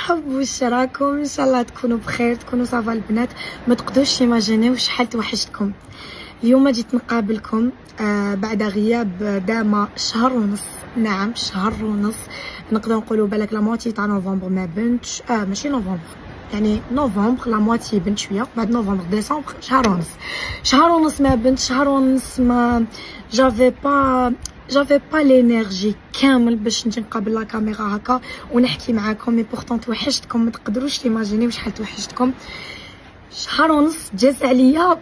حب واش راكم؟ ان شاء الله تكونوا بخير، تكونوا صافا البنات. ما تقدروش تيماجينيو شحال توحشتكم. اليوم جيت نقابلكم بعد غياب دام شهر ونص. نعم شهر ونص، نقدر نقولوا بالك لا موتي تاع نوفمبر ما بنتش، ماشي نوفمبر يعني نوفمبر لا موتي بنت شويه، بعد نوفمبر ديسمبر شهر ونص ما بنت، شهر ونص ما جافي با لينيرجي كامل باش نجي نقابل لا كاميرا هكا ونحكي معاكم. مي بورطون توحشتكم، ما تقدروش تيماجينيو شحال توحشتكم. شهر ونص جاز عليا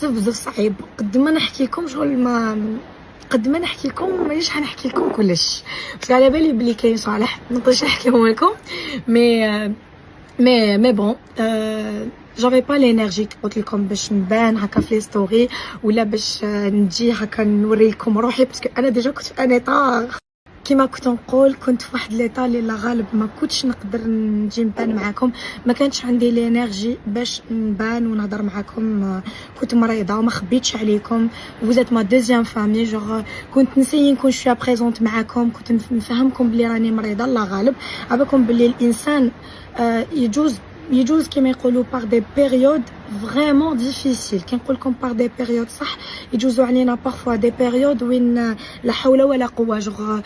بزاف صعيب. قد ما نحكي لكم شغل ما قد ما نحكي لكم مانيش حنحكي لكم كلش، باسكو على بالي بلي كاين صالح ما نقدرش نحكيهم لكم. مي بون جافي با لينيرجي قلت لكم باش نبان هكا في لي ستوري ولا باش نجي هكا نوري لكم روحي، باسكو انا ديجا كنت في انيطا كيما كنت نقول، كنت في واحد ليطا اللي لا غالب ما كنتش نقدر نجي نبان معاكم، ما كانش عندي لينيرجي باش نبان ونهضر معاكم. كنت مريضه وما خبيتش عليكم، وزات ما دوزيام فامي جوغ كنت نسيي نكون شويه بريزونت معاكم، كنت نفهمكم بلي راني مريضه. لا غالب عباكم بلي الانسان يجوز كما يقولوا باغ دي بيريود فريمون ديفيسيل. كي نقول لكم باغ دي بيريود صح، يجوزوا علينا بارفوا دي بيريود وين لا حول ولا قوه، جوغ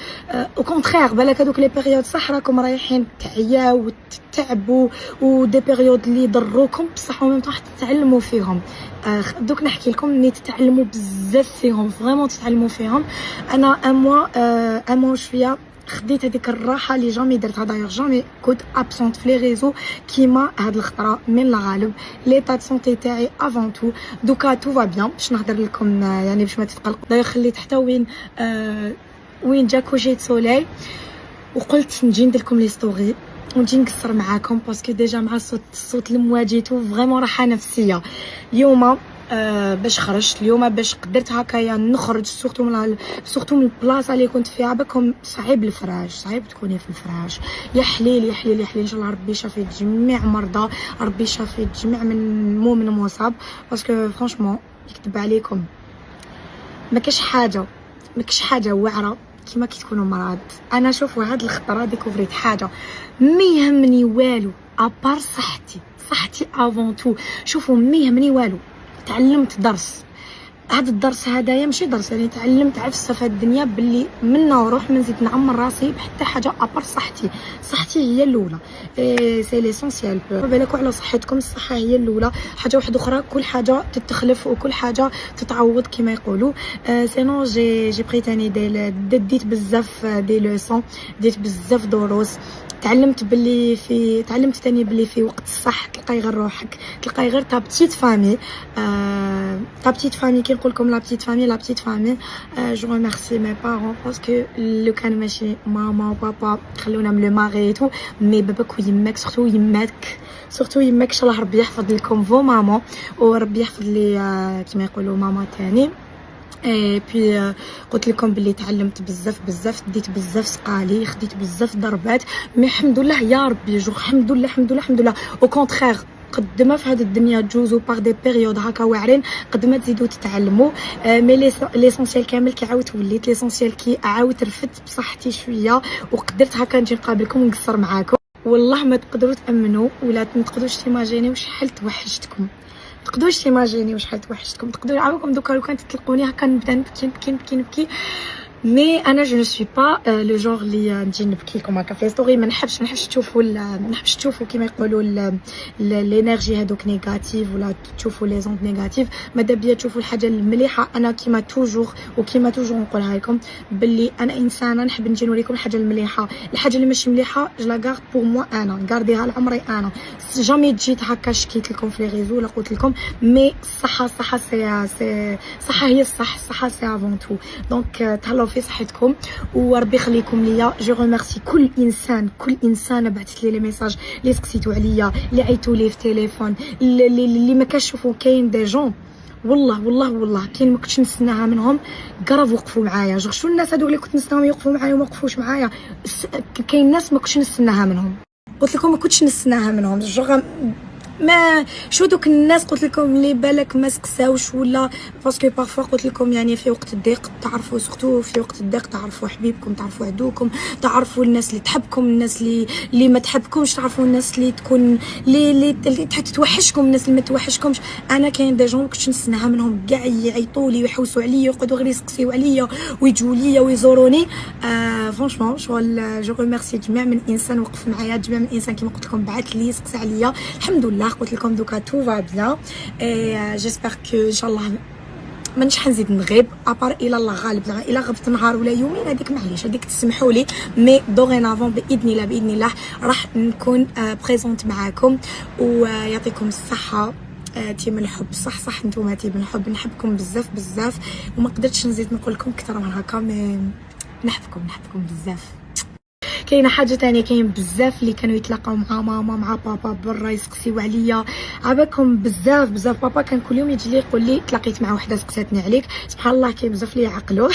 او كونترير بالك هذوك لي بيريود صح راكم رايحين تعياو وتتعبوا، ودي بيريود اللي يضروكم بصح وميم طاح تتعلموا فيهم. دوك نحكي لكم اني تتعلموا بزاف فيهم، فريمون تتعلموا فيهم. انا ان موا شويه خديت هذيك الراحه اللي جامي درتها، دايوغ جامي كنت ابسونت في لي ريزو كيما هاد الخطره من الغالب. ليطا دو سونتي تاعي افون تو دوكا تو فا بيان باش نهضر لكم يعني باش ما تتقلقوا. دايوغ خليت حتى وين جا كوجي سوليل وقلت نجي ندير لكم لي ستوري ونجي نقصر معاكم، باسكو ديجا مع الصوت المواجيتو فريمون راحه نفسيه. اليوم باش خرجت اليوم باش قدرت هكايا نخرج سورتو من البلاصه اللي كنت فيها. بكم صعيب الفراش، صعيب تكوني في الفراش. يا حليل يا حليل يا حليل، ان شاء الله ربي يشافي جميع مرضى، ربي يشافي جميع من مؤمن مصاب، باسكو فرانشمون يكتب عليكم ما كاش حاجه واعره كيما كي تكونوا مرض. انا شوفوا هاد الخطره ديكوفريت حاجه ما يهمني والو ابار صحتي افون تو. شوفوا ما يهمني والو، تعلمت درس. هذا الدرس هدايا ماشي درس، يعني تعلمت عفسه في الدنيا باللي منا وروح ما نزيد نعمر راسي بحتى حاجه ابار صحتي هي الاولى. سي ليسونسيال. بالكوا على صحتكم، الصحه هي الاولى. حاجه واحده اخرى كل حاجه تتخلف وكل حاجه تتعوض كما يقولوا. سينو جي بريتاني ديت بزاف دي لوسون، ديت بزاف دروس. تعلمت تاني بلي في وقت الصح تلقاي غير روحك، تلقاي غير تا بتيت فامي. كي نقول لكم لا بتيت فامي جو ريميرسي مي بارون، باسكو لو كان ماشي ماما وبابا خلونا من لو ماري تو، مي باباك ويماك سورتو يماك ان شاء الله ربي يحفظ لكم فو ماما، وربي يحفظ لي كما يقولوا ماما تاني. اي بي قلت لكم باللي تعلمت بزاف ديت بزاف سقالي، خديت بزاف ضربات، مي الحمد لله يا ربي جو الحمد لله. او كونترير قد ما في هذه الدنيا تجوزوا باغ دي بيريود هكا واعرين، قد ما تزيدوا تتعلموا. مي ليسونسيال كامل كي عاودت وليت ليسونسيال كي عاودت رفدت بصحتي شويه وقدرت هكا نجي نقابلكم ونقصر معاكم. والله ما تقدروا تامنوا ولا ما تقدروش تيماجينيو شحال توحشتكم. تقدروا عاوكم دوكا لو كانت تلقوني هكا نبدا نبكي. مي انا جو نسوي با لو جونغ اللي نجي نبكي لكم هكا في ستوري. ما نحبش تشوفوا كيما يقولوا الانرجي هذوك نيجاتيف ولا تشوفوا لي زوند نيجاتيف. ماذا بيا تشوفوا الحاجه المليحه. انا كيما توجور نقولها لكم باللي انا انسانه نحب نجي نوريكم الحاجه المليحه. الحاجه اللي ماشي مليحه جو لا غارد بور موا، انا نغارديها لعمري. انا جامي جيت هكا شكيت لكم في لي ريزو ولا قلت لكم مي الصحه هي الصحه سي افون تو. دونك تهلاو في صحتكم وربي يخليكم ليا. جو ريميرسي كل انسان بعثت لي ميساج، اللي سقسيتوا عليا، اللي عيطوا لي في تليفون، اللي ما كنشوفوا. كاين دي جون والله كاين ما كنتش نستناها منهم، قرب وقفوا معايا. شو الناس هذوك اللي كنت نستناهم يوقفوا معايا وما وقفوش معايا. كاين ناس ما كنتش نستناها منهم، قلت لكم ما كنتش نستناها منهم. ما شو دوك الناس قلت لكم اللي بالك ما سقساوش ولا باسكو بارفو قلت لكم يعني في وقت الضيق تعرفوا سورتو في وقت الضيق تعرفوا حبيبكم تعرفوا عدوكم تعرفوا الناس اللي تحبكم الناس اللي ما تحبكمش تعرفوا الناس اللي تكون اللي توحشكم الناس اللي ما توحشكمش. انا كاين دي جون كنت نسناها منهم كاع يعيطوا لي ويحوسوا عليا ويقعدوا غير يسقسيو عليا ويجوا ليا ويزوروني. فرانشمون شغل جو ريميرسي جميع من انسان وقف معايا جميع من انسان كما قلت لكم بعث لي سقسى عليا. الحمد لله قلت لكم دوكا تو فا بيان اي جيسبر كو ان شاء الله مانيش حنزيد نغيب ابار الى الله غالب. زعما الا غبت نهار ولا يومين هذيك معليش هذيك تسمحوا لي مي دوغينافون باذن الله راح نكون بريزونت معاكم ويعطيكم الصحه. تيم الحب صح نتوما تيم الحب نحبكم بزاف وما قدرتش نزيد نقول لكم اكثر من هكا مي نحبكم بزاف. كاينه حاجه تانية كاين بزاف اللي كانوا يتلاقاو مع ماما مع بابا برا يسقسيو عليا عباكم بزاف. بابا كان كل يوم يجي لي يقول لي تلاقيت مع وحده سقساتني عليك. سبحان الله كاين بزاف اللي يعقلوا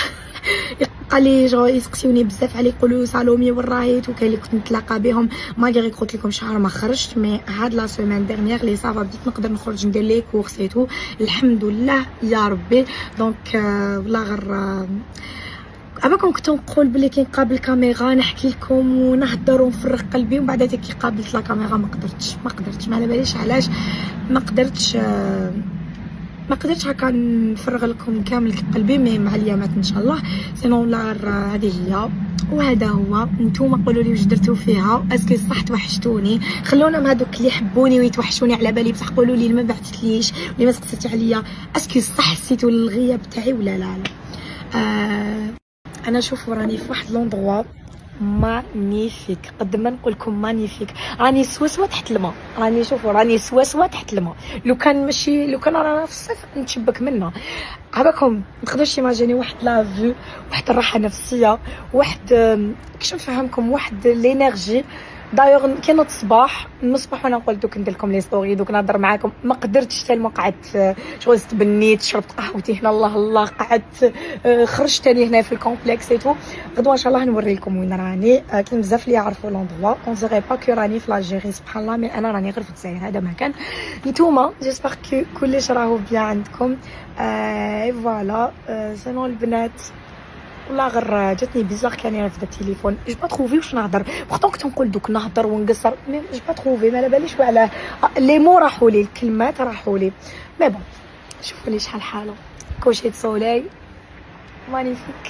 قال لي جو يسقسيوني بزاف عليك يقولوا سالومي ورايت. وكاين اللي كنت نتلاقى بهم ما غير قلت لكم شهر ما خرجت مي هاد لا سيمين ديرنيير لي صافا بديت نقدر نخرج ندير لي كورس ايتو الحمد لله يا ربي. دونك والله غير عباكم كنت نقول بلي كي نقابل الكاميرا نحكي لكم ونهضر ونفرغ قلبي ومن بعد كي قابلت لا كاميرا ما قدرتش ما على باليش علاش ما قدرتش هكا نفرغ لكم كامل قلبي مي مع الايامات ان شاء الله. سينو لا هذه هي وهذا هو. نتوما قولوا لي واش درتوا فيها اسكي صح توحشتوني خلونا مع هذوك اللي يحبوني ويتوحشوني على بالي بصح قولوا لي ما بعثتليش اللي ما سقسيتي عليا اسكي صح حسيتوا الغياب تاعي ولا لا. انا شوف راني في واحد لوندروا مانيفيك قد ما نقول لكم مانيفيك. راني سواسوا تحت الماء راني سواسوا تحت الماء. لو كان رانا في الصيف نتشبك منه. عباكم نقدرش ايماجيني واحد لا فيو واحد الراحه نفسيه واحد كيفاش نفهمكم واحد لينيرجي. دايوغ كي نوض الصباح من الصباح وانا نقول دوك ندير لكم لي ستوري دوك نهضر معاكم ما قدرتش تالمو قعدت شغل استبنيت شربت قهوتي هنا الله قعدت خرجت ثاني هنا في الكومبلكس ايتو. غدوه ان شاء الله نوري لكم وين راني. كاين بزاف اللي يعرفوا لوندروا اون ديغي با كو راني في لاجيري سبحان الله مي انا راني غير في الجزائر هذا مكان. نتوما جيسبر كو كلش راهو بيان عندكم اي فوالا. سينو البنات والله غير جاتني بيزار كان رافده التليفون جو با تروفي واش نهضر بورتون كنت نقول دوك نهضر ونقصر مي جو با تروفي ما على باليش على لي مو راحوا لي الكلمات راحوا لي مي بون شوفوا لي شحال حاله كوشي سولي مانيفيك.